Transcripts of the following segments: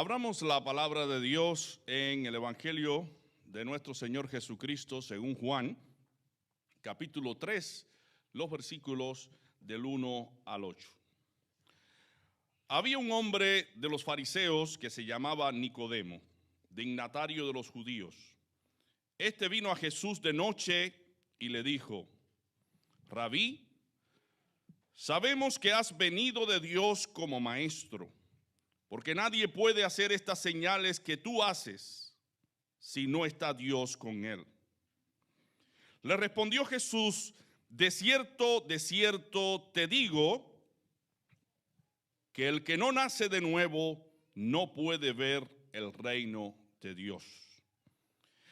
Abramos la palabra de Dios en el Evangelio de nuestro Señor Jesucristo según Juan, capítulo 3, los versículos del 1 al 8. Había un hombre de los fariseos que se llamaba Nicodemo, dignatario de los judíos. Este vino a Jesús de noche y le dijo: Rabí, sabemos que has venido de Dios como maestro, porque nadie puede hacer estas señales que tú haces si no está Dios con él. Le respondió Jesús: de cierto te digo, que el que no nace de nuevo no puede ver el reino de Dios.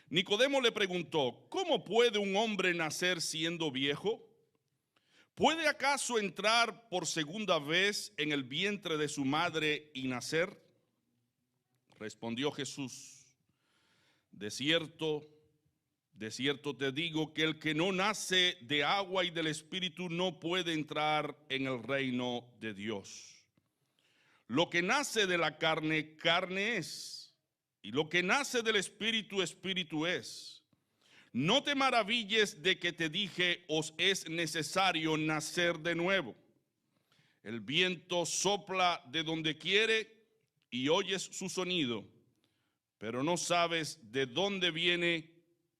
Nicodemo le preguntó: ¿cómo puede un hombre nacer siendo viejo? ¿Puede acaso entrar por segunda vez en el vientre de su madre y nacer? Respondió Jesús: de cierto te digo que el que no nace de agua y del Espíritu no puede entrar en el reino de Dios. Lo que nace de la carne, carne es, y lo que nace del Espíritu, Espíritu es. No te maravilles de que te dije, os es necesario nacer de nuevo. El viento sopla de donde quiere y oyes su sonido, pero no sabes de dónde viene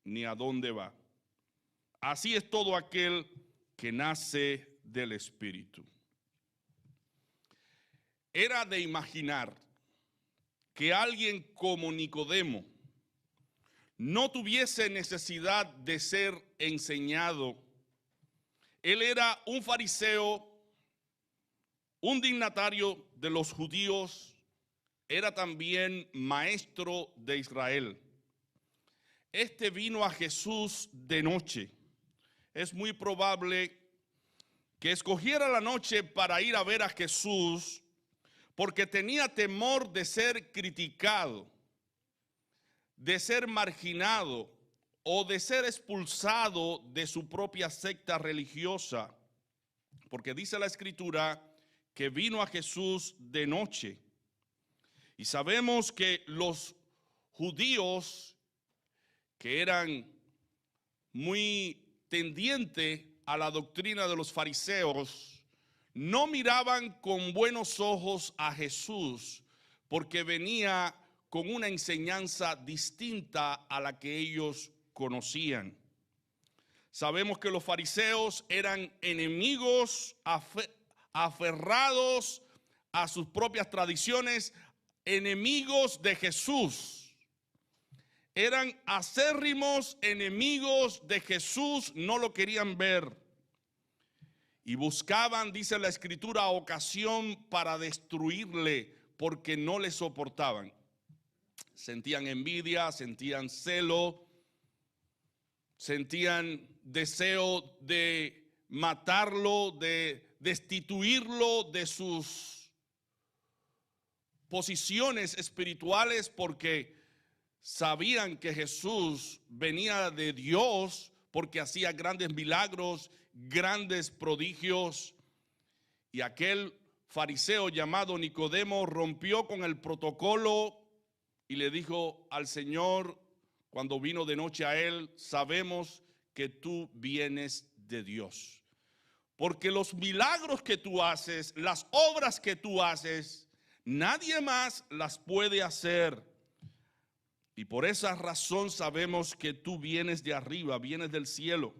ni a dónde va. Así es todo aquel que nace del Espíritu. Era de imaginar que alguien como Nicodemo no tuviese necesidad de ser enseñado. Él era un fariseo, un dignatario de los judíos, era también maestro de Israel. Este vino a Jesús de noche. Es muy probable que escogiera la noche para ir a ver a Jesús porque tenía temor de ser criticado, de ser marginado o de ser expulsado de su propia secta religiosa, porque dice la Escritura que vino a Jesús de noche. Y sabemos que los judíos, que eran muy tendientes a la doctrina de los fariseos, no miraban con buenos ojos a Jesús porque venía con una enseñanza distinta a la que ellos conocían. Sabemos que los fariseos eran enemigos aferrados a sus propias tradiciones, enemigos de Jesús. Eran acérrimos enemigos de Jesús, no lo querían ver. Y buscaban, dice la Escritura, ocasión para destruirle porque no le soportaban. Sentían envidia, sentían celo, sentían deseo de matarlo, de destituirlo de sus posiciones espirituales, porque sabían que Jesús venía de Dios, porque hacía grandes milagros, grandes prodigios. Y aquel fariseo llamado Nicodemo rompió con el protocolo y le dijo al Señor, cuando vino de noche a él: sabemos que tú vienes de Dios, porque los milagros que tú haces, las obras que tú haces, nadie más las puede hacer. Y por esa razón sabemos que tú vienes de arriba, vienes del cielo.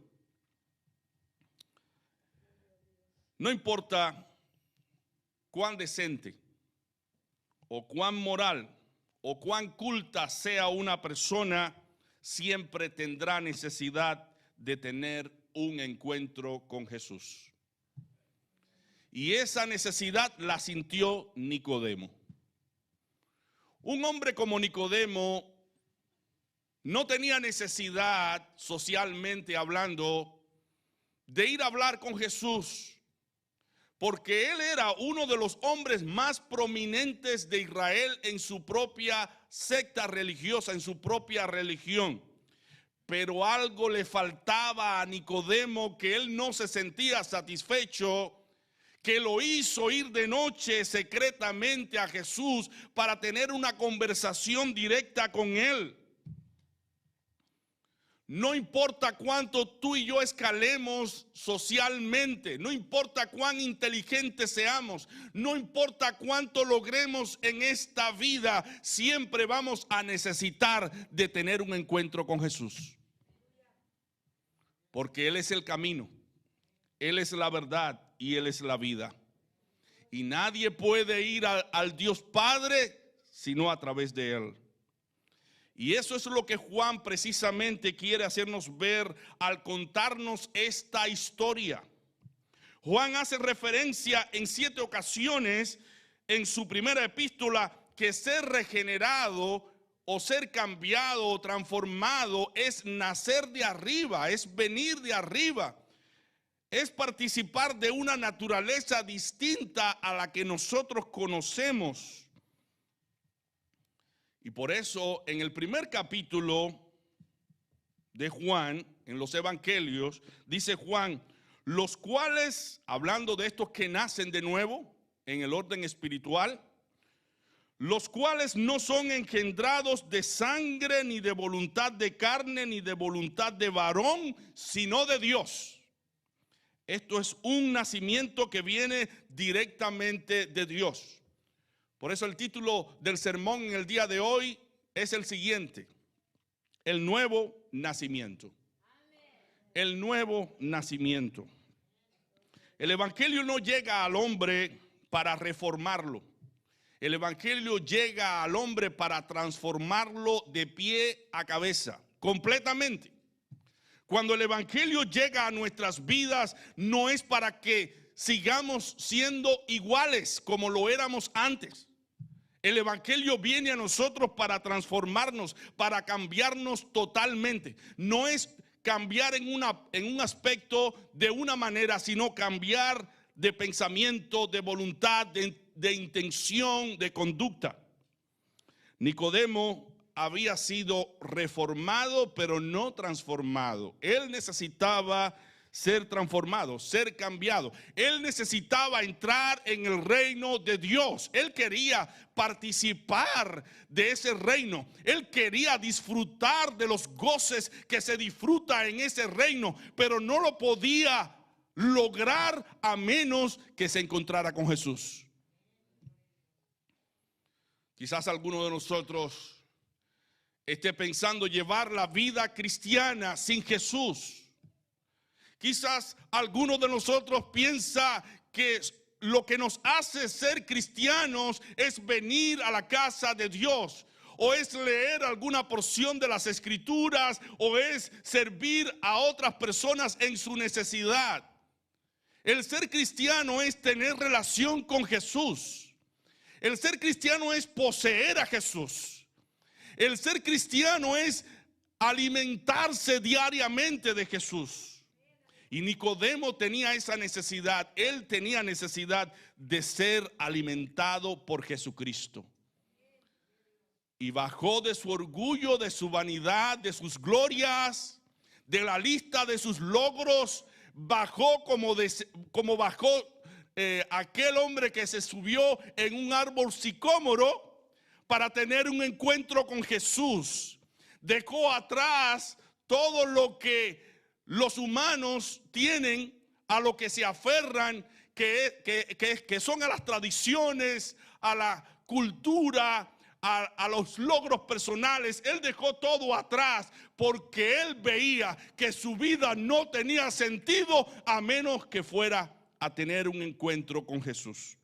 No importa cuán decente o cuán moral o cuán culta sea una persona, siempre tendrá necesidad de tener un encuentro con Jesús. Y esa necesidad la sintió Nicodemo. Un hombre como Nicodemo no tenía necesidad, socialmente hablando, de ir a hablar con Jesús, porque él era uno de los hombres más prominentes de Israel en su propia secta religiosa, en su propia religión. Pero algo le faltaba a Nicodemo, que él no se sentía satisfecho, que lo hizo ir de noche secretamente a Jesús para tener una conversación directa con él. No importa cuánto tú y yo escalemos socialmente, no importa cuán inteligentes seamos, no importa cuánto logremos en esta vida, siempre vamos a necesitar de tener un encuentro con Jesús. Porque Él es el camino, Él es la verdad y Él es la vida. Y nadie puede ir al Dios Padre sino a través de Él. Y eso es lo que Juan precisamente quiere hacernos ver al contarnos esta historia. Juan hace referencia en 7 ocasiones en su primera epístola que ser regenerado o ser cambiado o transformado es nacer de arriba, es venir de arriba, es participar de una naturaleza distinta a la que nosotros conocemos. Y por eso en el primer capítulo de Juan, en los evangelios, dice Juan, los cuales, hablando de estos que nacen de nuevo en el orden espiritual, los cuales no son engendrados de sangre, ni de voluntad de carne, ni de voluntad de varón, sino de Dios. Esto es un nacimiento que viene directamente de Dios. Por eso el título del sermón en el día de hoy es el siguiente: el nuevo nacimiento. El nuevo nacimiento. El evangelio no llega al hombre para reformarlo. El evangelio llega al hombre para transformarlo de pie a cabeza, completamente. Cuando el evangelio llega a nuestras vidas, no es para que sigamos siendo iguales como lo éramos antes. El evangelio viene a nosotros para transformarnos, para cambiarnos totalmente. No es cambiar en un aspecto de una manera, sino cambiar de pensamiento, de voluntad, de intención, de conducta. Nicodemo había sido reformado, pero no transformado. Él necesitaba ser transformado, ser cambiado. Él necesitaba entrar en el reino de Dios. Él quería participar de ese reino. Él quería disfrutar de los goces que se disfruta en ese reino, pero no lo podía lograr a menos que se encontrara con Jesús. Quizás alguno de nosotros esté pensando llevar la vida cristiana sin Jesús. Quizás alguno de nosotros piensa que lo que nos hace ser cristianos es venir a la casa de Dios, o es leer alguna porción de las escrituras, o es servir a otras personas en su necesidad. El ser cristiano es tener relación con Jesús. El ser cristiano es poseer a Jesús. El ser cristiano es alimentarse diariamente de Jesús. Y Nicodemo tenía esa necesidad. Él tenía necesidad de ser alimentado por Jesucristo. Y bajó de su orgullo, de su vanidad, de sus glorias, de la lista de sus logros. Bajó como bajó aquel hombre que se subió en un árbol sicómoro para tener un encuentro con Jesús. Dejó atrás todo lo que los humanos tienen, a lo que se aferran, que son a las tradiciones, a la cultura, a los logros personales. Él dejó todo atrás porque él veía que su vida no tenía sentido a menos que fuera a tener un encuentro con Jesús.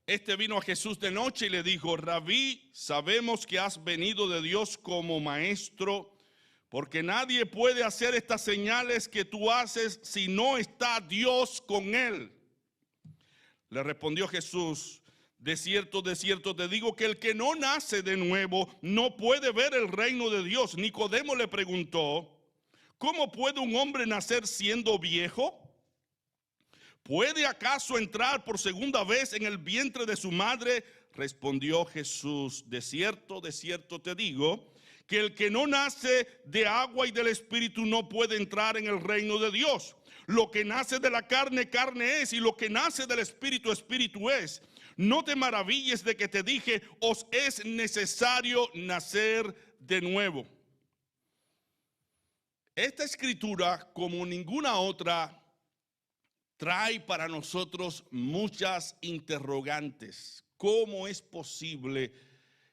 Este vino a Jesús de noche y le dijo: Rabí, sabemos que has venido de Dios como maestro, porque nadie puede hacer estas señales que tú haces si no está Dios con él. Le respondió Jesús: de cierto te digo que el que no nace de nuevo no puede ver el reino de Dios. Nicodemo le preguntó: ¿cómo puede un hombre nacer siendo viejo? ¿Puede acaso entrar por segunda vez en el vientre de su madre? Respondió Jesús: de cierto te digo que el que no nace de agua y del Espíritu no puede entrar en el reino de Dios. Lo que nace de la carne, carne es, y lo que nace del espíritu, espíritu es. No te maravilles de que te dije, os es necesario nacer de nuevo. Esta escritura, como ninguna otra, trae para nosotros muchas interrogantes. ¿Cómo es posible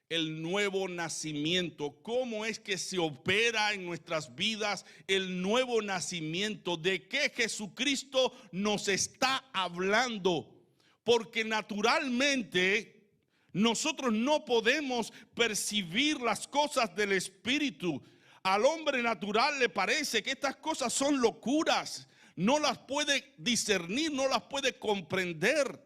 el nuevo nacimiento? ¿Cómo es que se opera en nuestras vidas el nuevo nacimiento? ¿De qué Jesucristo nos está hablando? Porque naturalmente nosotros no podemos percibir las cosas del Espíritu. Al hombre natural le parece que estas cosas son locuras. No las puede discernir, no las puede comprender.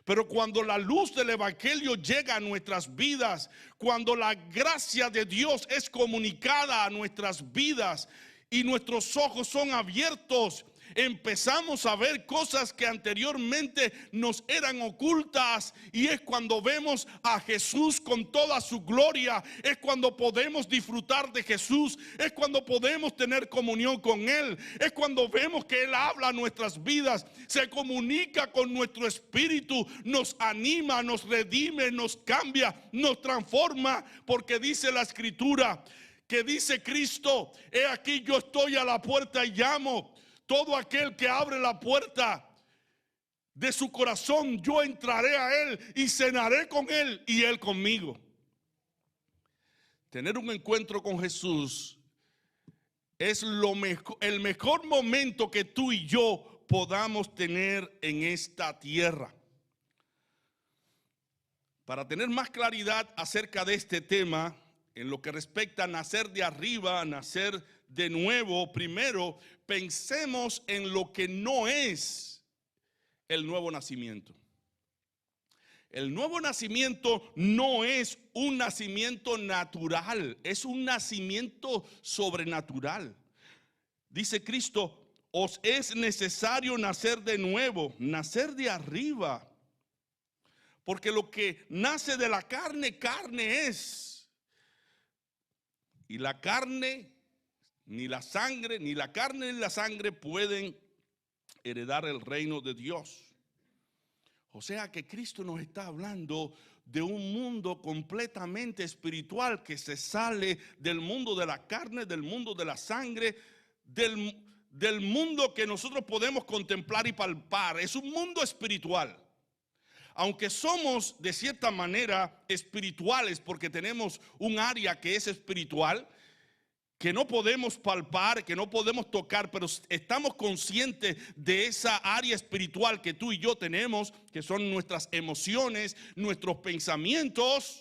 Pero cuando la luz del evangelio llega a nuestras vidas, cuando la gracia de Dios es comunicada a nuestras vidas y nuestros ojos son abiertos, empezamos a ver cosas que anteriormente nos eran ocultas, y es cuando vemos a Jesús con toda su gloria, es cuando podemos disfrutar de Jesús, es cuando podemos tener comunión con Él, es cuando vemos que Él habla a nuestras vidas, se comunica con nuestro espíritu, nos anima, nos redime, nos cambia, nos transforma, porque dice la Escritura, que dice Cristo, he aquí yo estoy a la puerta y llamo. Todo aquel que abre la puerta de su corazón, yo entraré a él y cenaré con él y él conmigo. Tener un encuentro con Jesús es el mejor momento que tú y yo podamos tener en esta tierra. Para tener más claridad acerca de este tema, en lo que respecta a nacer de arriba, a nacer de nuevo, primero pensemos en lo que no es el nuevo nacimiento. El nuevo nacimiento no es un nacimiento natural, es un nacimiento sobrenatural. Dice Cristo, os es necesario nacer de nuevo, nacer de arriba. Porque lo que nace de la carne, carne es. Y la carne, ni la sangre, ni la carne ni la sangre pueden heredar el reino de Dios. O sea que Cristo nos está hablando de un mundo completamente espiritual que se sale del mundo de la carne, del mundo de la sangre, del mundo que nosotros podemos contemplar y palpar. Es un mundo espiritual. Aunque somos de cierta manera espirituales porque tenemos un área que es espiritual, que no podemos palpar, que no podemos tocar, pero estamos conscientes de esa área espiritual que tú y yo tenemos, que son nuestras emociones, nuestros pensamientos.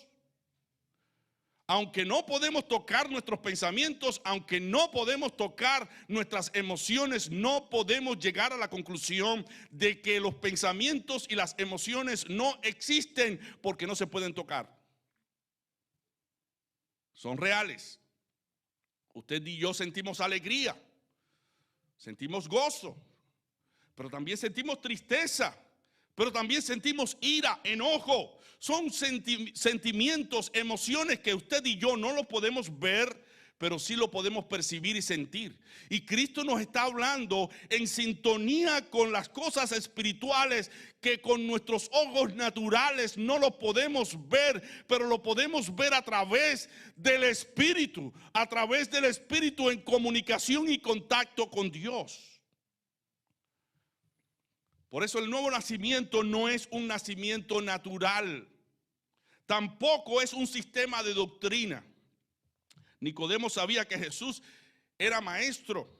Aunque no podemos tocar nuestros pensamientos, aunque no podemos tocar nuestras emociones, no podemos llegar a la conclusión de que los pensamientos y las emociones no existen porque no se pueden tocar. Son reales. Usted y yo sentimos alegría, sentimos gozo, pero también sentimos tristeza, pero también sentimos ira, enojo. Son sentimientos, emociones que usted y yo no lo podemos ver, pero sí lo podemos percibir y sentir. Y Cristo nos está hablando en sintonía con las cosas espirituales que con nuestros ojos naturales no lo podemos ver, pero lo podemos ver a través del Espíritu en comunicación y contacto con Dios. Por eso el nuevo nacimiento no es un nacimiento natural, tampoco es un sistema de doctrina. Nicodemo sabía que Jesús era maestro,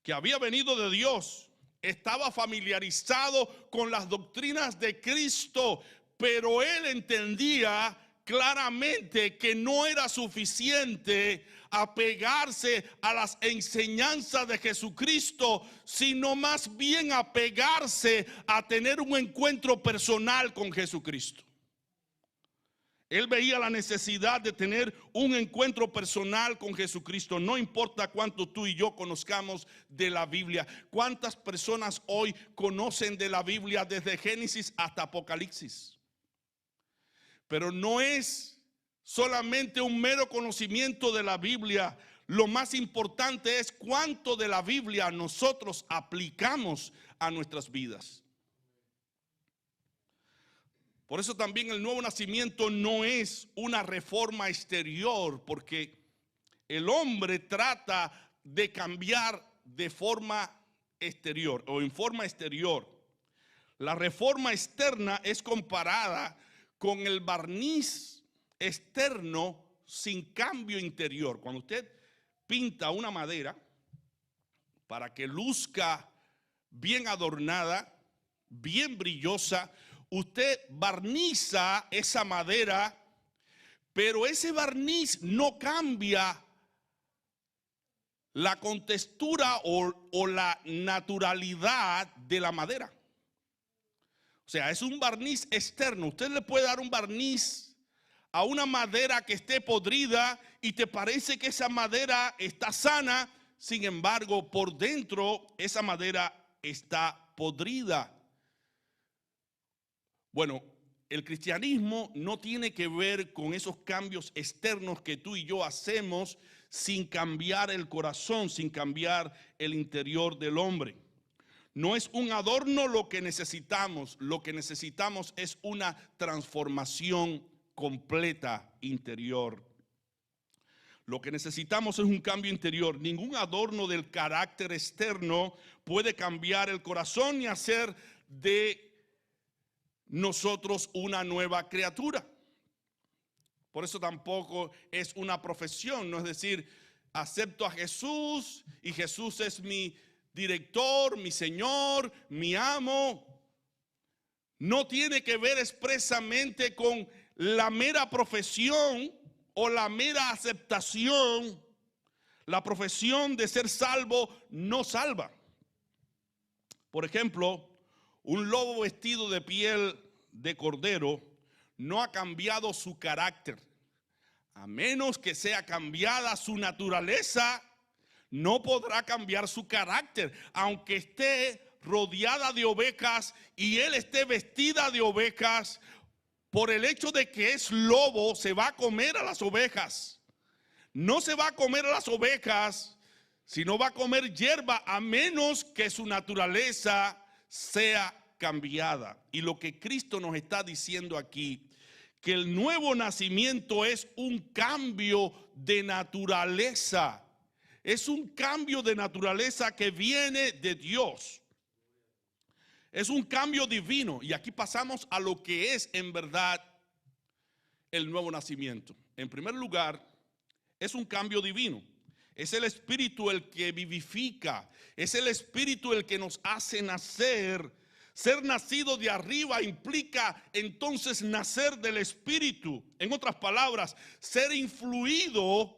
que había venido de Dios, estaba familiarizado con las doctrinas de Cristo, pero él entendía claramente que no era suficiente apegarse a las enseñanzas de Jesucristo, sino más bien apegarse a tener un encuentro personal con Jesucristo. Él veía la necesidad de tener un encuentro personal con Jesucristo. No importa cuánto tú y yo conozcamos de la Biblia. ¿Cuántas personas hoy conocen de la Biblia desde Génesis hasta Apocalipsis? Pero no es solamente un mero conocimiento de la Biblia. lo más importante es cuánto de la Biblia nosotros aplicamos a nuestras vidas. Por eso también el nuevo nacimiento no es una reforma exterior, porque el hombre trata de cambiar de forma exterior o en forma exterior. La reforma externa es comparada con el barniz externo sin cambio interior. Cuando usted pinta una madera para que luzca bien adornada, bien brillosa, usted barniza esa madera, pero ese barniz no cambia la contextura o la naturalidad de la madera. O sea, es un barniz externo. Usted le puede dar un barniz a una madera que esté podrida y te parece que esa madera está sana, sin embargo, por dentro esa madera está podrida. Bueno, el cristianismo no tiene que ver con esos cambios externos que tú y yo hacemos sin cambiar el corazón, sin cambiar el interior del hombre. No es un adorno lo que necesitamos es una transformación completa interior. Lo que necesitamos es un cambio interior. Ningún adorno del carácter externo puede cambiar el corazón ni hacer de nosotros una nueva criatura. Por eso tampoco es una profesión, no es decir, acepto a Jesús y Jesús es mi director, mi Señor, mi amo. No tiene que ver expresamente con la mera profesión o la mera aceptación. La profesión de ser salvo no salva. Por ejemplo, un lobo vestido de piel de cordero no ha cambiado su carácter. A menos que sea cambiada su naturaleza, no podrá cambiar su carácter. Aunque esté rodeada de ovejas y él esté vestida de ovejas, por el hecho de que es lobo, se va a comer a las ovejas. No se va a comer a las ovejas, sino va a comer hierba, a menos que su naturaleza sea cambiada. Y lo que Cristo nos está diciendo aquí, que el nuevo nacimiento es un cambio de naturaleza. Es un cambio de naturaleza que viene de Dios. Es un cambio divino. Y aquí pasamos a lo que es en verdad el nuevo nacimiento. En primer lugar, es un cambio divino. Es el Espíritu el que vivifica. Es el Espíritu el que nos hace nacer. Ser nacido de arriba implica entonces nacer del Espíritu. En otras palabras, ser influido,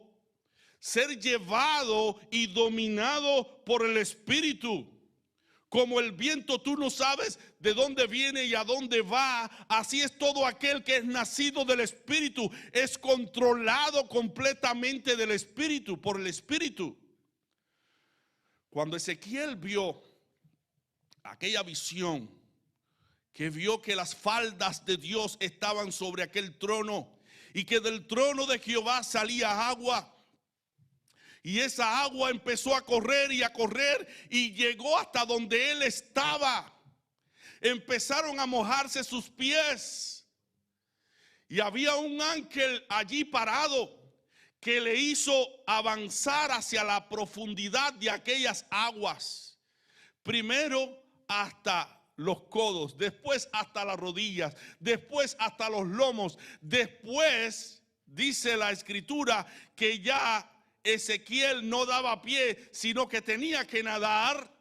ser llevado y dominado por el Espíritu. Como el viento, tú no sabes de dónde viene y a dónde va. Así es todo aquel que es nacido del Espíritu. Es controlado completamente del Espíritu, por el Espíritu. Cuando Ezequiel vio aquella visión, que vio que las faldas de Dios estaban sobre aquel trono y que del trono de Jehová salía agua. Y esa agua empezó a correr y llegó hasta donde él estaba. Empezaron a mojarse sus pies. Y había un ángel allí parado que le hizo avanzar hacia la profundidad de aquellas aguas. Primero hasta los codos, después hasta las rodillas, después hasta los lomos. Después dice la escritura que ya Ezequiel no daba pie, sino que tenía que nadar.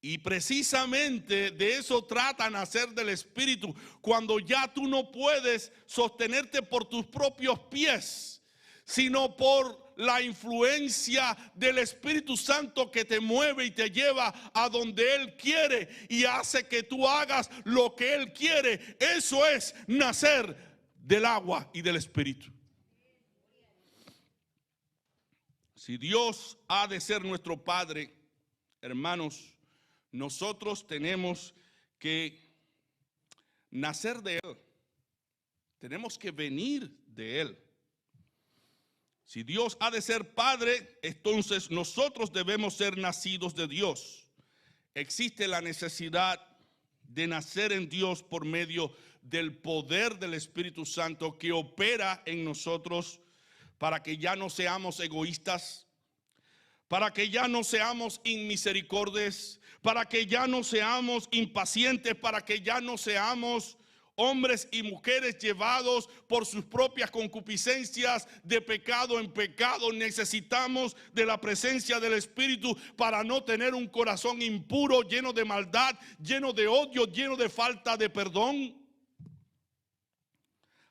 Y precisamente de eso trata nacer del Espíritu. Cuando ya tú no puedes sostenerte por tus propios pies, sino por la influencia del Espíritu Santo que te mueve y te lleva a donde Él quiere y hace que tú hagas lo que Él quiere. Eso es nacer del agua y del Espíritu. Si Dios ha de ser nuestro Padre, hermanos, nosotros tenemos que nacer de Él. Tenemos que venir de Él. Si Dios ha de ser Padre, entonces nosotros debemos ser nacidos de Dios. Existe la necesidad de nacer en Dios por medio del poder del Espíritu Santo que opera en nosotros para que ya no seamos egoístas, para que ya no seamos inmisericordios, para que ya no seamos impacientes, para que ya no seamos hombres y mujeres llevados por sus propias concupiscencias de pecado en pecado. Necesitamos de la presencia del Espíritu para no tener un corazón impuro, lleno de maldad, lleno de odio, lleno de falta de perdón.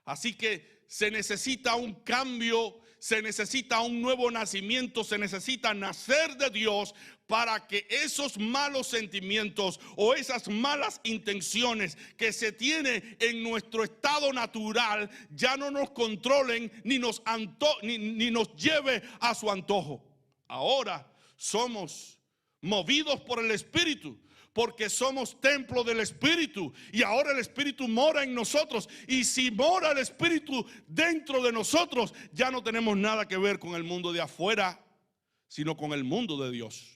Así que se necesita un cambio, se necesita un nuevo nacimiento, se necesita nacer de Dios para que esos malos sentimientos o esas malas intenciones que se tienen en nuestro estado natural ya no nos controlen ni nos lleve a su antojo. Ahora somos movidos por el Espíritu, porque somos templo del Espíritu y ahora el Espíritu mora en nosotros. Y si mora el Espíritu dentro de nosotros, ya no tenemos nada que ver con el mundo de afuera, sino con el mundo de Dios.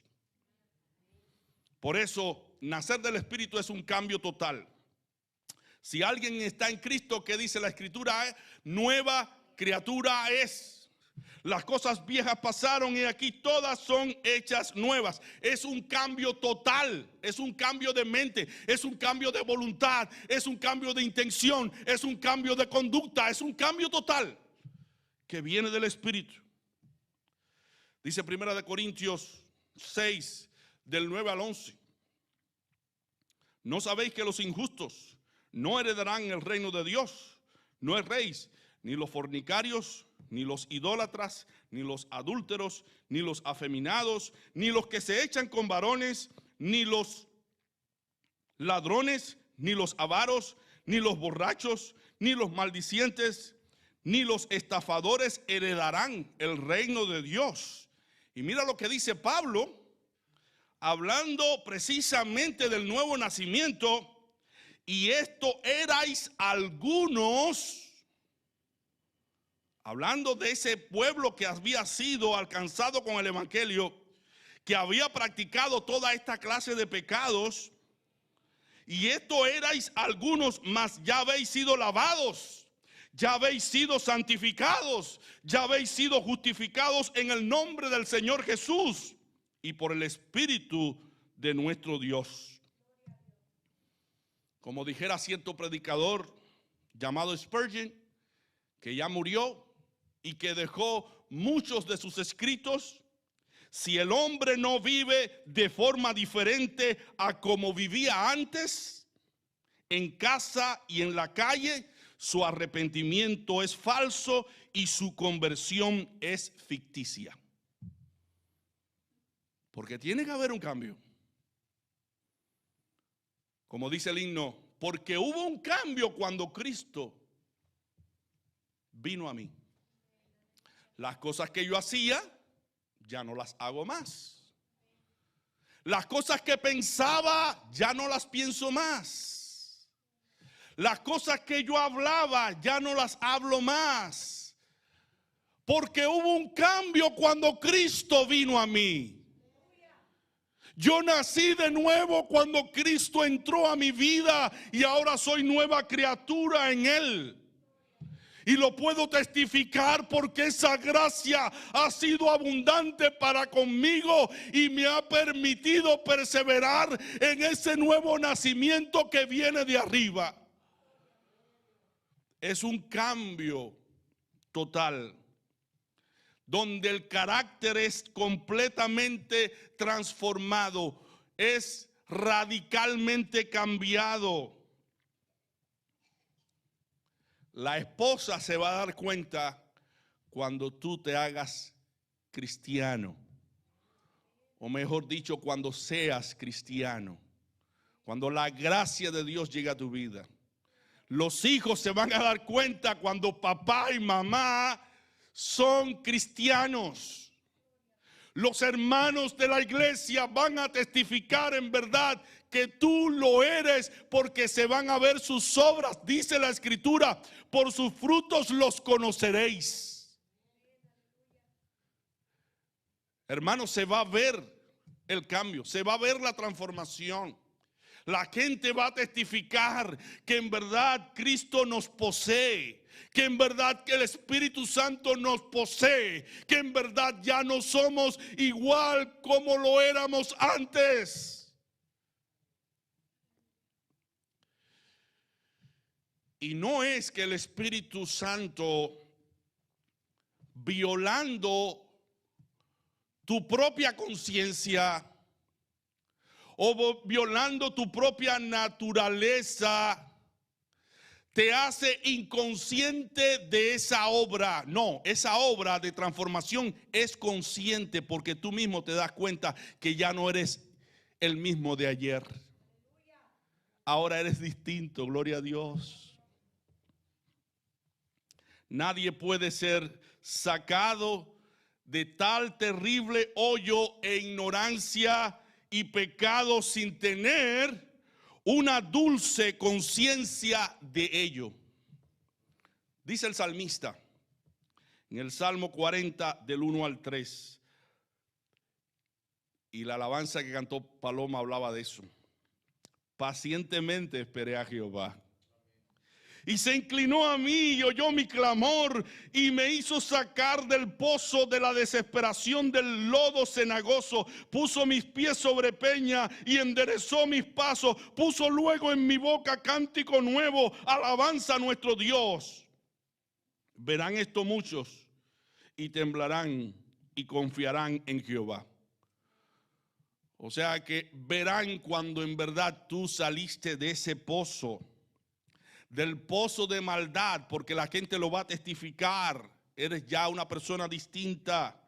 Por eso, nacer del Espíritu es un cambio total. Si alguien está en Cristo, ¿qué dice la Escritura? Nueva criatura es. Las cosas viejas pasaron y aquí todas son hechas nuevas. Es un cambio total, es un cambio de mente, es un cambio de voluntad, es un cambio de intención, es un cambio de conducta, es un cambio total que viene del Espíritu. Dice 1 Corintios 6, del 9 al 11. ¿No sabéis que los injustos no heredarán el reino de Dios? No erréis, ni los fornicarios, ni los idólatras, ni los adúlteros, ni los afeminados, ni los que se echan con varones, ni los ladrones, ni los avaros, ni los borrachos, ni los maldicientes, ni los estafadores heredarán el reino de Dios. Y mira lo que dice Pablo, hablando precisamente del nuevo nacimiento. Y esto erais algunos, hablando de ese pueblo que había sido alcanzado con el evangelio, que había practicado toda esta clase de pecados. Y esto erais algunos, mas ya habéis sido lavados, ya habéis sido santificados, ya habéis sido justificados en el nombre del Señor Jesús y por el Espíritu de nuestro Dios. Como dijera cierto predicador llamado Spurgeon, que ya murió y que dejó muchos de sus escritos: si el hombre no vive de forma diferente a como vivía antes, en casa y en la calle, su arrepentimiento es falso y su conversión es ficticia. Porque tiene que haber un cambio. Como dice el himno, porque hubo un cambio cuando Cristo vino a mí. Las cosas que yo hacía, ya no las hago más. Las cosas que pensaba, ya no las pienso más. Las cosas que yo hablaba, ya no las hablo más. Porque hubo un cambio cuando Cristo vino a mí. Yo nací de nuevo cuando Cristo entró a mi vida y ahora soy nueva criatura en Él. Y lo puedo testificar porque esa gracia ha sido abundante para conmigo y me ha permitido perseverar en ese nuevo nacimiento que viene de arriba. Es un cambio total, donde el carácter es completamente transformado, es radicalmente cambiado. La esposa se va a dar cuenta cuando tú te hagas cristiano, o mejor dicho, cuando seas cristiano, cuando la gracia de Dios llegue a tu vida. Los hijos se van a dar cuenta cuando papá y mamá son cristianos. Los hermanos de la iglesia van a testificar en verdad que tú lo eres, porque se van a ver sus obras. Dice la Escritura, por sus frutos los conoceréis. hermanos, se va a ver el cambio, se va a ver la transformación. La gente va a testificar que en verdad Cristo nos posee, que en verdad que el Espíritu Santo nos posee, que en verdad ya no somos igual como lo éramos antes. Y no es que el Espíritu Santo, violando tu propia conciencia o violando tu propia naturaleza, te hace inconsciente de esa obra. No, esa obra de transformación es consciente, porque tú mismo te das cuenta que ya no eres el mismo de ayer. Ahora eres distinto, gloria a Dios. Nadie puede ser sacado de tal terrible hoyo e ignorancia y pecado sin tener una dulce conciencia de ello. Dice el salmista en el Salmo 40 del 1 al 3. Y la alabanza que cantó Paloma hablaba de eso. Pacientemente esperé a Jehová, y se inclinó a mí y oyó mi clamor y me hizo sacar del pozo de la desesperación, del lodo cenagoso. Puso mis pies sobre peña y enderezó mis pasos. Puso luego en mi boca cántico nuevo, alabanza a nuestro Dios. Verán esto muchos y temblarán y confiarán en Jehová. O sea que verán cuando en verdad tú saliste de ese pozo, del pozo de maldad, porque la gente lo va a testificar. Eres ya una persona distinta.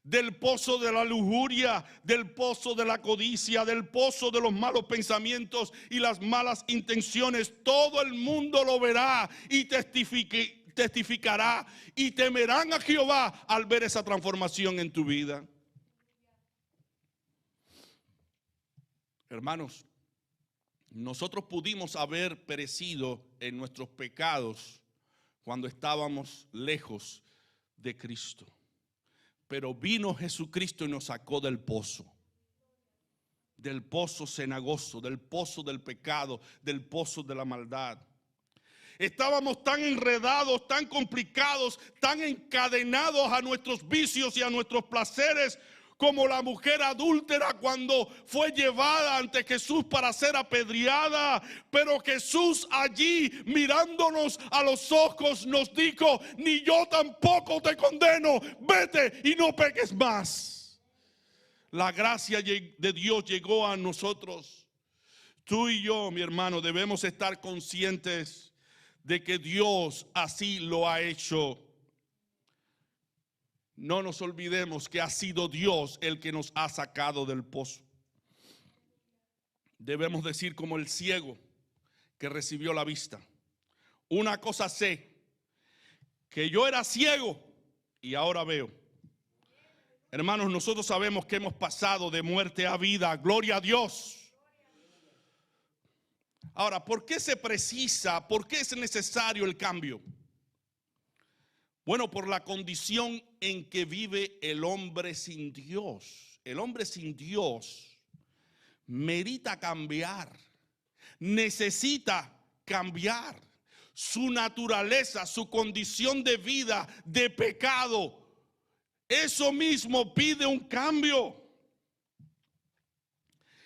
Del pozo de la lujuria, del pozo de la codicia, del pozo de los malos pensamientos y las malas intenciones. Todo el mundo lo verá y testificará y temerán a Jehová al ver esa transformación en tu vida. Hermanos, nosotros pudimos haber perecido en nuestros pecados cuando estábamos lejos de Cristo. Pero vino Jesucristo y nos sacó del pozo cenagoso, del pozo del pecado, del pozo de la maldad. Estábamos tan enredados, tan complicados, tan encadenados a nuestros vicios y a nuestros placeres, como la mujer adúltera cuando fue llevada ante Jesús para ser apedreada. Pero Jesús allí, mirándonos a los ojos, nos dijo: ni yo tampoco te condeno, vete y no peques más. La gracia de Dios llegó a nosotros. Tú y yo, mi hermano, debemos estar conscientes de que Dios así lo ha hecho. No nos olvidemos que ha sido Dios el que nos ha sacado del pozo. Debemos decir como el ciego que recibió la vista: una cosa sé, que yo era ciego y ahora veo. Hermanos, nosotros sabemos que hemos pasado de muerte a vida. Gloria a Dios. Ahora, ¿por qué se precisa, por qué es necesario el cambio? Bueno, por la condición en que vive el hombre sin Dios. El hombre sin Dios merita cambiar, necesita cambiar su naturaleza, su condición de vida, de pecado. Eso mismo pide un cambio.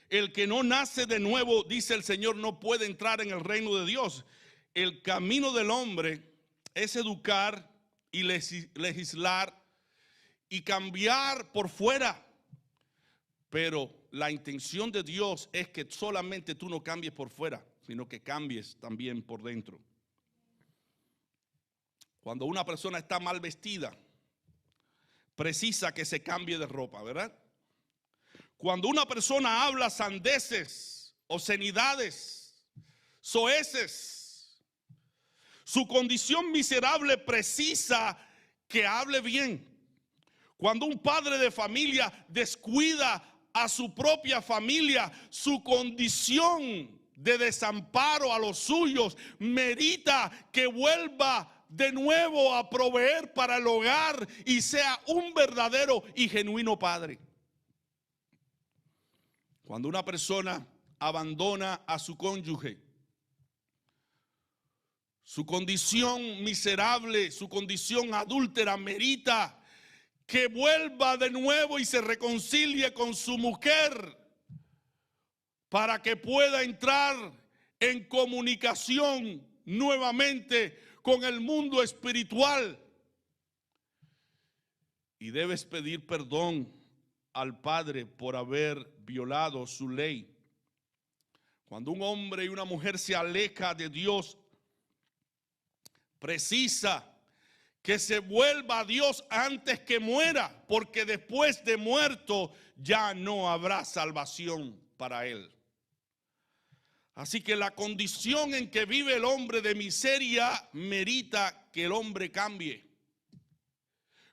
El que no nace de nuevo, dice el Señor, no puede entrar en el reino de Dios. El camino del hombre es educar y legislar y cambiar por fuera, pero la intención de Dios es que solamente tú no cambies por fuera, sino que cambies también por dentro. Cuando una persona está mal vestida, precisa que se cambie de ropa, ¿verdad? Cuando una persona habla sandeces, obscenidades, soeces, su condición miserable precisa que hable bien. Cuando un padre de familia descuida a su propia familia, su condición de desamparo a los suyos merita que vuelva de nuevo a proveer para el hogar y sea un verdadero y genuino padre. Cuando una persona abandona a su cónyuge, su condición miserable, su condición adúltera merita que vuelva de nuevo y se reconcilie con su mujer para que pueda entrar en comunicación nuevamente con el mundo espiritual. Y debes pedir perdón al padre por haber violado su ley. Cuando un hombre y una mujer se aleja de Dios, precisa que se vuelva a Dios antes que muera, porque después de muerto ya no habrá salvación para él. Así que la condición en que vive el hombre de miseria merita que el hombre cambie.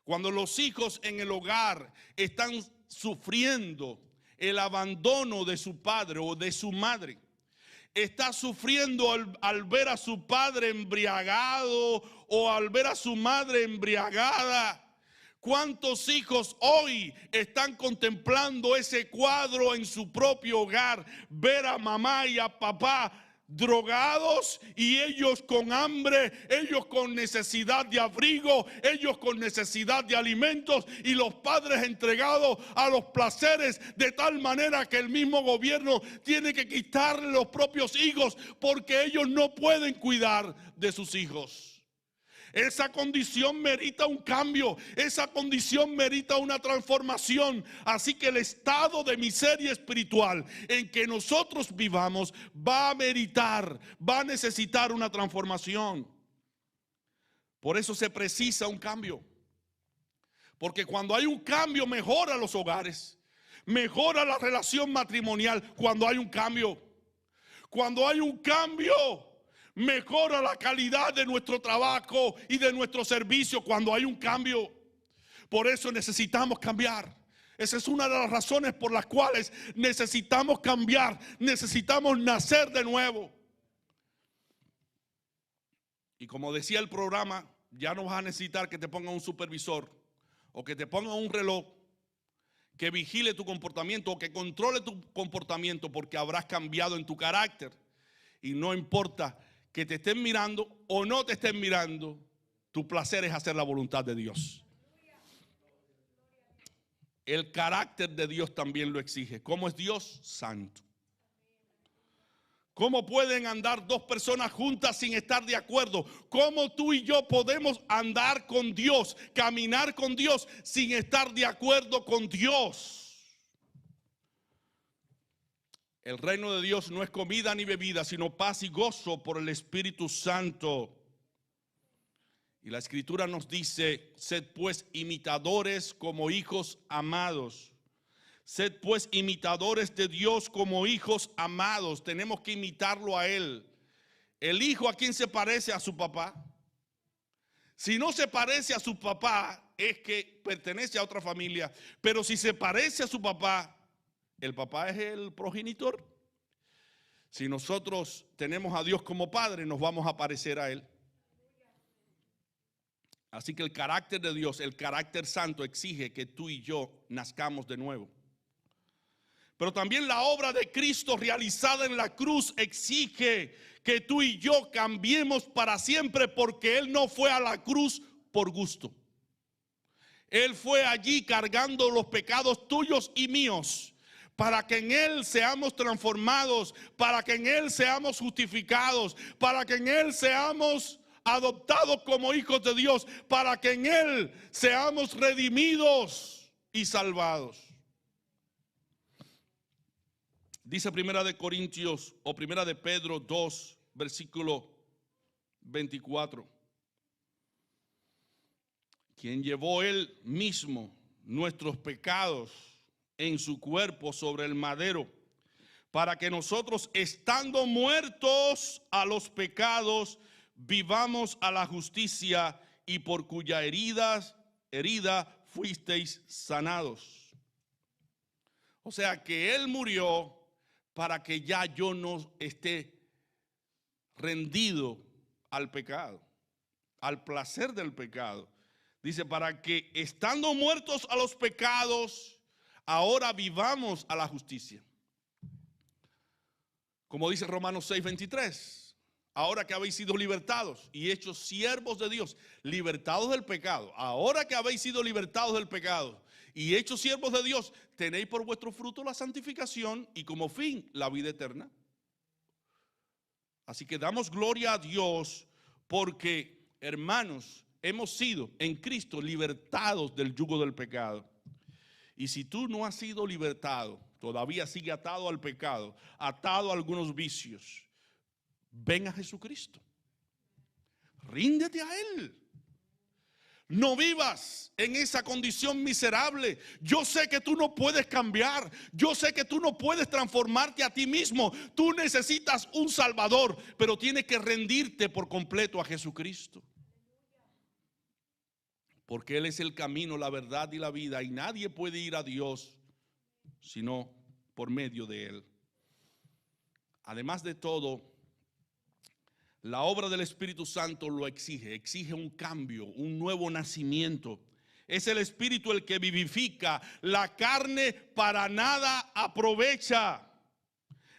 Cuando los hijos en el hogar están sufriendo el abandono de su padre o de su madre, está sufriendo al ver a su padre embriagado o al ver a su madre embriagada. ¿Cuántos hijos hoy están contemplando ese cuadro en su propio hogar? Ver a mamá y a papá drogados y ellos con hambre, ellos con necesidad de abrigo, ellos con necesidad de alimentos y los padres entregados a los placeres, de tal manera que el mismo gobierno tiene que quitarle los propios hijos porque ellos no pueden cuidar de sus hijos. Esa condición merita un cambio, esa condición merita una transformación. Así que el estado de miseria espiritual en que nosotros vivamos va a necesitar una transformación. Por eso se precisa un cambio. Porque cuando hay un cambio mejora los hogares, mejora la relación matrimonial cuando hay un cambio. Cuando hay un cambio, mejora la calidad de nuestro trabajo y de nuestro servicio cuando hay un cambio. Por eso necesitamos cambiar. Esa es una de las razones por las cuales necesitamos cambiar, necesitamos nacer de nuevo. Y como decía el programa, ya no vas a necesitar que te pongan un supervisor o que te pongan un reloj que vigile tu comportamiento o que controle tu comportamiento, porque habrás cambiado en tu carácter. Y no importa que te estén mirando o no te estén mirando, tu placer es hacer la voluntad de Dios. El carácter de Dios también lo exige. ¿Cómo es Dios? Santo. ¿Cómo pueden andar dos personas juntas sin estar de acuerdo? ¿Cómo tú y yo podemos andar con Dios, caminar con Dios sin estar de acuerdo con Dios? El reino de Dios no es comida ni bebida, sino paz y gozo por el Espíritu Santo. Y la Escritura nos dice: sed pues imitadores como hijos amados. Sed pues imitadores de Dios como hijos amados. Tenemos que imitarlo a Él. El hijo, ¿a quién se parece? A su papá. Si no se parece a su papá, es que pertenece a otra familia. Pero si se parece a su papá, el papá es el progenitor. Si nosotros tenemos a Dios como Padre, nos vamos a parecer a Él. Así que el carácter de Dios, el carácter santo, exige que tú y yo nazcamos de nuevo. Pero también la obra de Cristo realizada en la cruz exige que tú y yo cambiemos para siempre, porque Él no fue a la cruz por gusto. Él fue allí cargando los pecados tuyos y míos, para que en Él seamos transformados, para que en Él seamos justificados, para que en Él seamos adoptados como hijos de Dios, para que en Él seamos redimidos y salvados. Dice Primera de Corintios o Primera de Pedro 2, versículo 24. Quien llevó Él mismo nuestros pecados en su cuerpo sobre el madero, para que nosotros, estando muertos a los pecados, vivamos a la justicia, y por cuya herida fuisteis sanados. O sea que Él murió para que ya yo no esté rendido al pecado, al placer del pecado. Dice, para que estando muertos a los pecados, ahora vivamos a la justicia. Como dice Romanos 6:23, ahora que habéis sido libertados y hechos siervos de Dios, libertados del pecado, ahora que habéis sido libertados del pecado y hechos siervos de Dios, tenéis por vuestro fruto la santificación y como fin la vida eterna. Así que damos gloria a Dios porque, hermanos, hemos sido en Cristo libertados del yugo del pecado. Y si tú no has sido libertado, todavía sigue atado al pecado, atado a algunos vicios, ven a Jesucristo. Ríndete a Él. No vivas en esa condición miserable. Yo sé que tú no puedes cambiar. Yo sé que tú no puedes transformarte a ti mismo. Tú necesitas un Salvador, pero tienes que rendirte por completo a Jesucristo. Porque Él es el camino, la verdad y la vida. Y nadie puede ir a Dios sino por medio de Él. Además de todo, la obra del Espíritu Santo lo exige. Exige un cambio, un nuevo nacimiento. Es el Espíritu el que vivifica. La carne para nada aprovecha.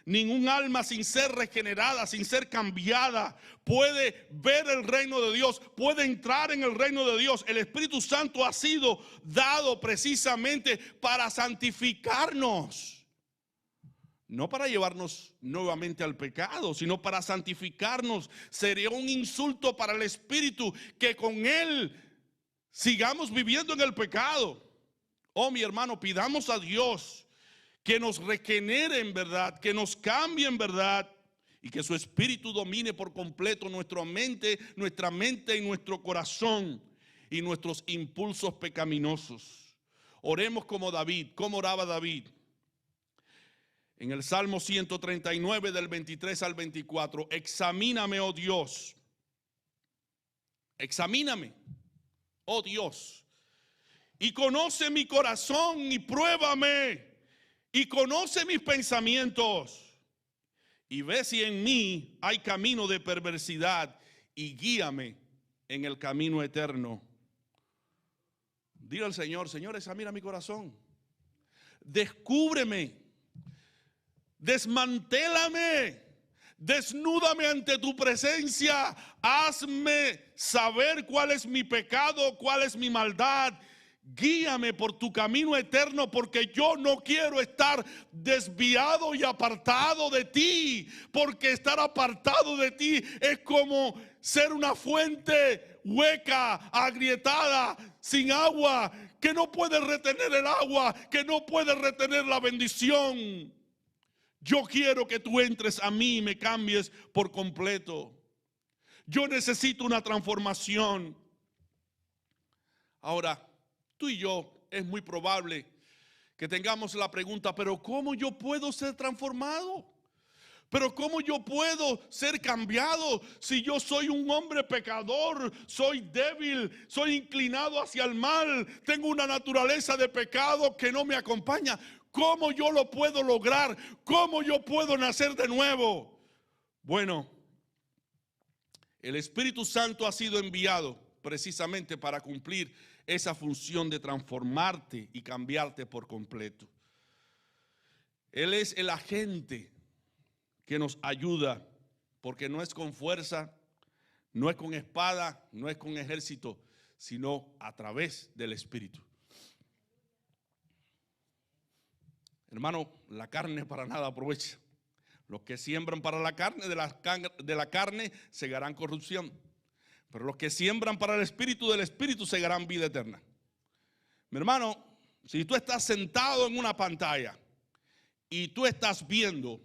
Ningún alma sin ser regenerada, sin ser cambiada, puede ver el reino de Dios, puede entrar en el reino de Dios. El Espíritu Santo ha sido dado precisamente para santificarnos. No para llevarnos nuevamente al pecado, sino para santificarnos. Sería un insulto para el Espíritu que con Él sigamos viviendo en el pecado. Oh, mi hermano, pidamos a Dios que nos regenere en verdad, que nos cambie en verdad y que su Espíritu domine por completo nuestra mente y nuestro corazón y nuestros impulsos pecaminosos. Oremos como David. ¿Cómo oraba David? En el Salmo 139 del 23 al 24, examíname, oh Dios, examíname, oh Dios, y conoce mi corazón y pruébame, y conoce mis pensamientos, y ve si en mí hay camino de perversidad, y guíame en el camino eterno. Dile al Señor, Señor, examina mi corazón, descúbreme, desmantélame, desnúdame ante tu presencia, hazme saber cuál es mi pecado, cuál es mi maldad. Guíame por tu camino eterno, porque yo no quiero estar desviado y apartado de ti, porque estar apartado de ti es como ser una fuente hueca, agrietada, sin agua, que no puede retener el agua, que no puede retener la bendición. Yo quiero que tú entres a mí y me cambies por completo. Yo necesito una transformación. Ahora, tú y yo es muy probable que tengamos la pregunta, pero ¿cómo yo puedo ser transformado? Pero ¿cómo yo puedo ser cambiado si yo soy un hombre pecador, soy débil, soy inclinado hacia el mal, tengo una naturaleza de pecado que no me acompaña? ¿Cómo yo lo puedo lograr? ¿Cómo yo puedo nacer de nuevo? Bueno, el Espíritu Santo ha sido enviado precisamente para cumplir esa función de transformarte y cambiarte por completo. Él es el agente que nos ayuda, porque no es con fuerza, no es con espada, no es con ejército, sino a través del Espíritu. Hermano, la carne para nada aprovecha. Los que siembran para la carne, de la carne segarán corrupción. Pero los que siembran para el Espíritu, del Espíritu segarán vida eterna. Mi hermano, si tú estás sentado en una pantalla y tú estás viendo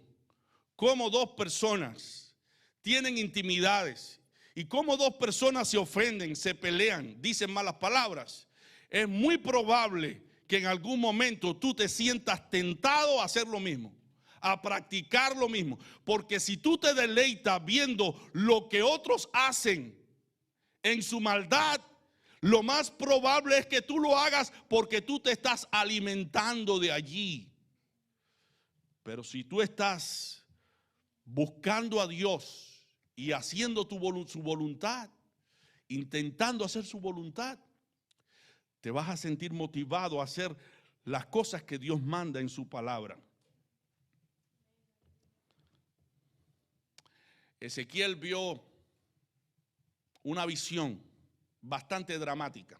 cómo dos personas tienen intimidades y cómo dos personas se ofenden, se pelean, dicen malas palabras, es muy probable que en algún momento tú te sientas tentado a hacer lo mismo, a practicar lo mismo. Porque si tú te deleitas viendo lo que otros hacen en su maldad, lo más probable es que tú lo hagas porque tú te estás alimentando de allí. Pero si tú estás buscando a Dios y haciendo su voluntad intentando hacer su voluntad, te vas a sentir motivado a hacer las cosas que Dios manda en su palabra. Ezequiel vio una visión bastante dramática.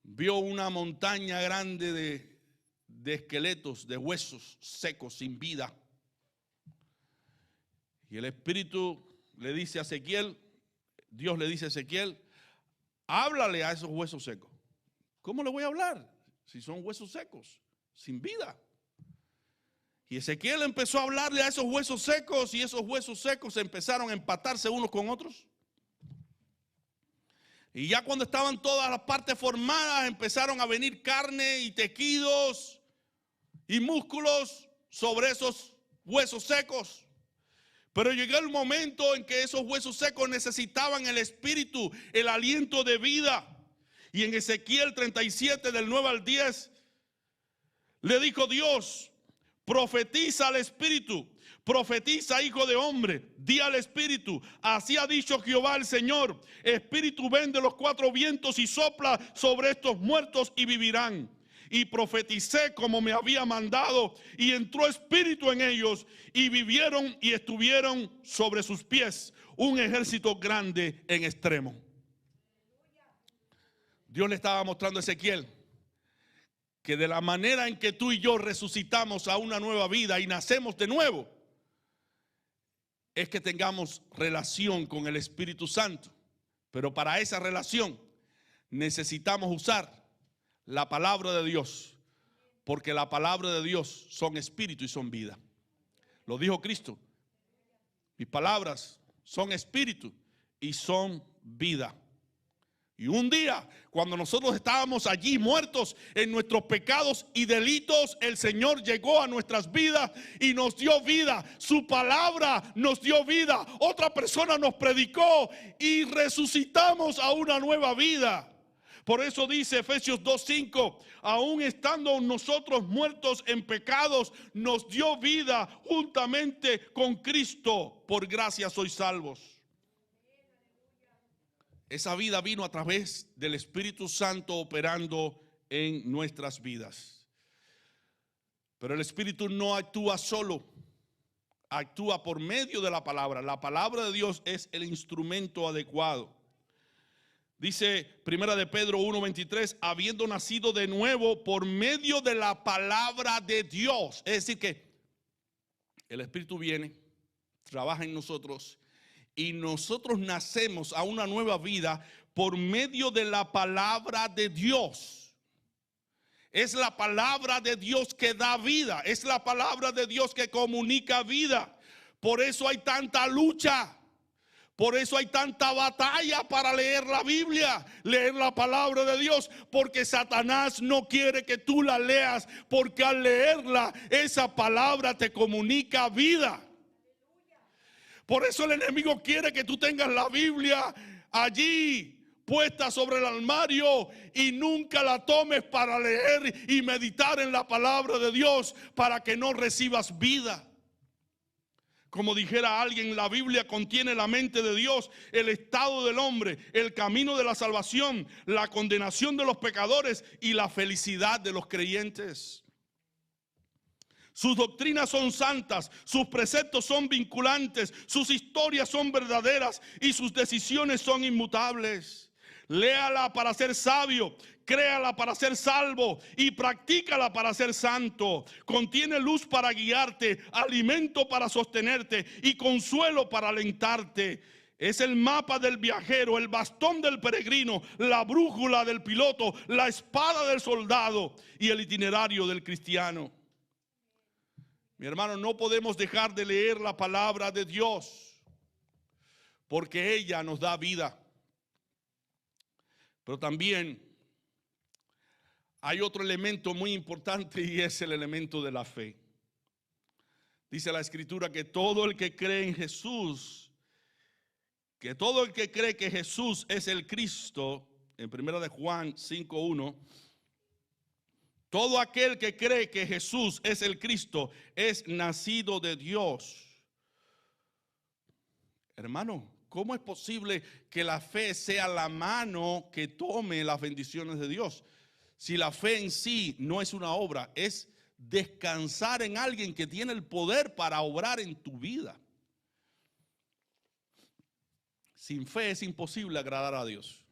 Vio una montaña grande de esqueletos, de huesos secos, sin vida. Y el Espíritu le dice a Ezequiel, Dios le dice a Ezequiel, háblale a esos huesos secos. ¿Cómo le voy a hablar si son huesos secos, sin vida? Y Ezequiel empezó a hablarle a esos huesos secos y esos huesos secos empezaron a empatarse unos con otros. Y ya cuando estaban todas las partes formadas, empezaron a venir carne y tejidos y músculos sobre esos huesos secos. Pero llegó el momento en que esos huesos secos necesitaban el espíritu, el aliento de vida. Y en Ezequiel 37 del 9 al 10 le dijo Dios, profetiza al espíritu, profetiza, hijo de hombre, di al espíritu, así ha dicho Jehová el Señor, espíritu ven de los cuatro vientos y sopla sobre estos muertos y vivirán. Y profeticé como me había mandado, y entró espíritu en ellos, y vivieron y estuvieron sobre sus pies, un ejército grande en extremo. Dios le estaba mostrando a Ezequiel que de la manera en que tú y yo resucitamos a una nueva vida y nacemos de nuevo, es que tengamos relación con el Espíritu Santo. Pero para esa relación necesitamos usar la palabra de Dios, porque la palabra de Dios son espíritu y son vida. Lo dijo Cristo, mis palabras son espíritu y son vida. Y un día, cuando nosotros estábamos allí muertos en nuestros pecados y delitos, el Señor llegó a nuestras vidas y nos dio vida. Su palabra nos dio vida. Otra persona nos predicó y resucitamos a una nueva vida. Por eso dice Efesios 2:5, aún estando nosotros muertos en pecados, nos dio vida juntamente con Cristo. Por gracia sois salvos. Esa vida vino a través del Espíritu Santo operando en nuestras vidas. Pero el Espíritu no actúa solo, actúa por medio de la palabra. La palabra de Dios es el instrumento adecuado. Dice Primera de Pedro 1:23, habiendo nacido de nuevo por medio de la palabra de Dios. Es decir que el Espíritu viene, trabaja en nosotros y nosotros nacemos a una nueva vida por medio de la palabra de Dios. Es la palabra de Dios que da vida, es la palabra de Dios que comunica vida. Por eso hay tanta lucha. Por eso hay tanta batalla para leer la Biblia, leer la palabra de Dios, porque Satanás no quiere que tú la leas, porque al leerla, esa palabra te comunica vida. Por eso el enemigo quiere que tú tengas la Biblia allí puesta sobre el armario y nunca la tomes para leer y meditar en la palabra de Dios, para que no recibas vida. Como dijera alguien, la Biblia contiene la mente de Dios, el estado del hombre, el camino de la salvación, la condenación de los pecadores y la felicidad de los creyentes. Sus doctrinas son santas, sus preceptos son vinculantes, sus historias son verdaderas y sus decisiones son inmutables. Léala para ser sabio, créala para ser salvo y practícala para ser santo. Contiene luz para guiarte, alimento para sostenerte y consuelo para alentarte. Es el mapa del viajero, el bastón del peregrino, la brújula del piloto, la espada del soldado y el itinerario del cristiano. Mi hermano, no podemos dejar de leer la palabra de Dios, porque ella nos da vida. Pero también hay otro elemento muy importante y es el elemento de la fe. Dice la Escritura que todo el que cree en Jesús, que todo el que cree que Jesús es el Cristo, en 1 de Juan 5:1, todo aquel que cree que Jesús es el Cristo es nacido de Dios. Hermano, ¿Cómo es posible que la fe sea la mano que tome las bendiciones de Dios? Si la fe en sí no es una obra, es descansar en alguien que tiene el poder para obrar en tu vida. Sin fe es imposible agradar a Dios.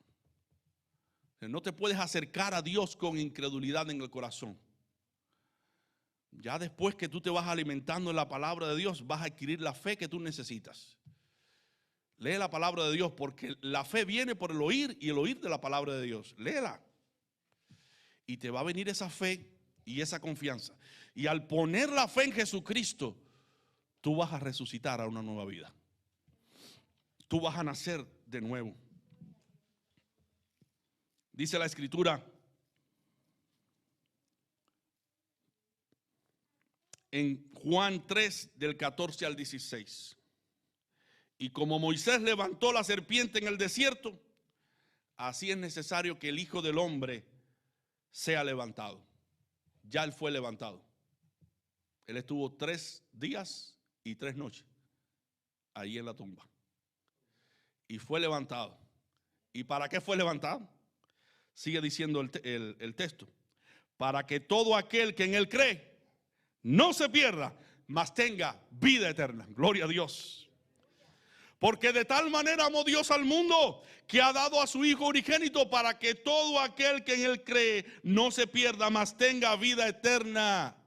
No te puedes acercar a Dios con incredulidad en el corazón. Ya después que tú te vas alimentando en la palabra de Dios, vas a adquirir la fe que tú necesitas. Lee la palabra de Dios, porque la fe viene por el oír y el oír de la palabra de Dios. Léela. Y te va a venir esa fe y esa confianza. Y al poner la fe en Jesucristo, tú vas a resucitar a una nueva vida. Tú vas a nacer de nuevo. Dice la Escritura en Juan 3, del 14 al 16. Y como Moisés levantó la serpiente en el desierto, así es necesario que el Hijo del Hombre sea levantado. Ya él fue levantado. Él estuvo 3 días y 3 noches ahí en la tumba. Y fue levantado. ¿Y para qué fue levantado? Sigue diciendo el texto. Para que todo aquel que en él cree no se pierda, mas tenga vida eterna. Gloria a Dios. Porque de tal manera amó Dios al mundo, que ha dado a su Hijo unigénito, para que todo aquel que en él cree no se pierda, mas tenga vida eterna.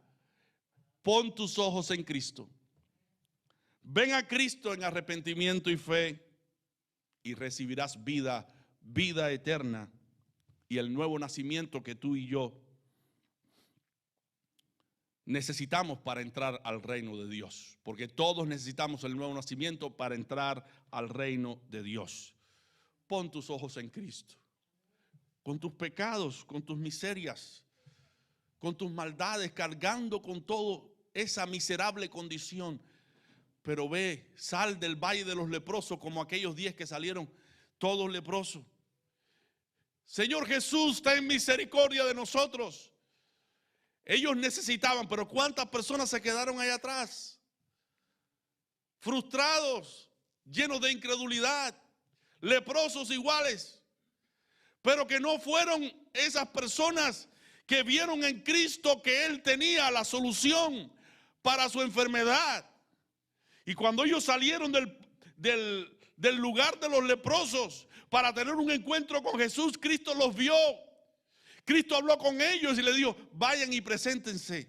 Pon tus ojos en Cristo. Ven a Cristo en arrepentimiento y fe, y recibirás vida eterna, y el nuevo nacimiento que tú y yo necesitamos para entrar al reino de Dios, porque todos necesitamos el nuevo nacimiento para entrar al reino de Dios. Pon tus ojos en Cristo, con tus pecados, con tus miserias, con tus maldades, cargando con toda esa miserable condición. Pero ve, sal del valle de los leprosos como aquellos 10 que salieron todos leprosos. Señor Jesús, ten misericordia de nosotros. Ellos necesitaban, pero ¿cuántas personas se quedaron ahí atrás? Frustrados, llenos de incredulidad, leprosos iguales, pero que no fueron esas personas que vieron en Cristo que Él tenía la solución para su enfermedad. Y cuando ellos salieron del lugar de los leprosos para tener un encuentro con Jesús, Cristo los vio. Cristo habló con ellos y les dijo: vayan y preséntense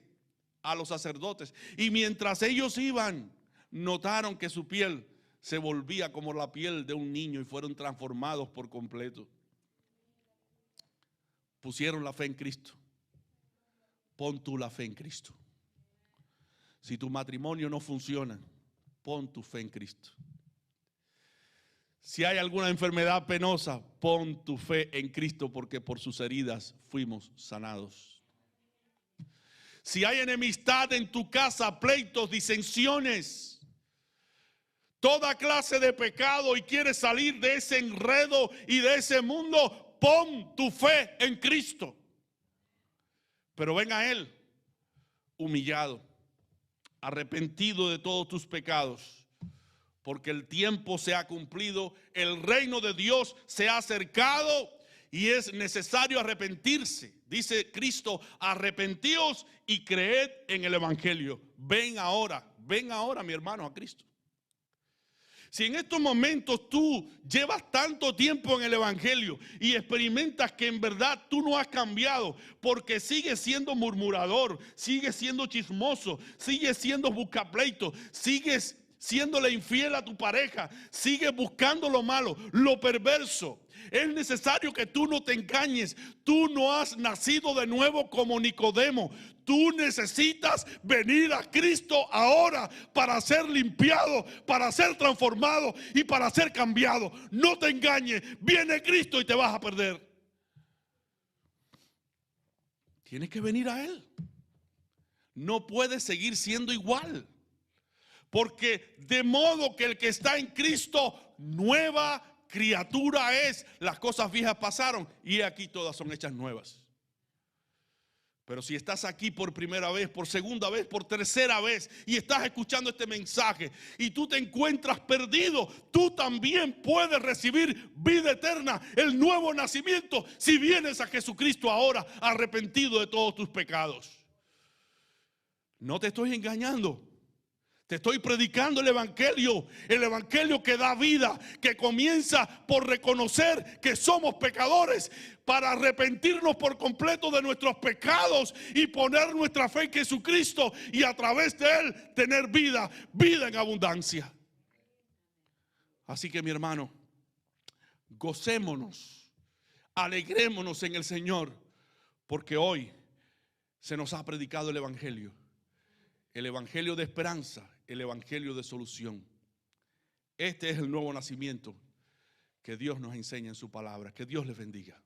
a los sacerdotes. Y mientras ellos iban, notaron que su piel se volvía como la piel de un niño y fueron transformados por completo. Pusieron la fe en Cristo. Pon tú la fe en Cristo. Si tu matrimonio no funciona, pon tu fe en Cristo. Si hay alguna enfermedad penosa, pon tu fe en Cristo, porque por sus heridas fuimos sanados. Si hay enemistad en tu casa, pleitos, disensiones, toda clase de pecado, y quieres salir de ese enredo y de ese mundo, pon tu fe en Cristo. Pero ven a Él humillado, arrepentido de todos tus pecados, porque el tiempo se ha cumplido, el reino de Dios se ha acercado y es necesario arrepentirse. Dice Cristo: arrepentíos y creed en el Evangelio. Ven ahora, mi hermano, a Cristo. Si en estos momentos tú llevas tanto tiempo en el Evangelio y experimentas que en verdad tú no has cambiado, porque sigues siendo murmurador, sigues siendo chismoso, sigues siendo buscapleito, sigues siéndole infiel a tu pareja, sigues buscando lo malo, lo perverso, es necesario que tú no te engañes. Tú no has nacido de nuevo como Nicodemo. Tú necesitas venir a Cristo ahora para ser limpiado, para ser transformado y para ser cambiado. No te engañes, viene Cristo y te vas a perder. Tienes que venir a Él. No puedes seguir siendo igual. Porque de modo que el que está en Cristo, nueva criatura es. Las cosas viejas pasaron y aquí todas son hechas nuevas. Pero si estás aquí por primera vez, por segunda vez, por tercera vez y estás escuchando este mensaje y tú te encuentras perdido, tú también puedes recibir vida eterna, el nuevo nacimiento, si vienes a Jesucristo ahora arrepentido de todos tus pecados. No te estoy engañando. Te estoy predicando el evangelio que da vida, que comienza por reconocer que somos pecadores, para arrepentirnos por completo de nuestros pecados y poner nuestra fe en Jesucristo y a través de Él tener vida en abundancia. Así que mi hermano, gocémonos, alegrémonos en el Señor, porque hoy se nos ha predicado el evangelio de esperanza, el evangelio de solución. Este es el nuevo nacimiento que Dios nos enseña en su palabra. Que Dios les bendiga.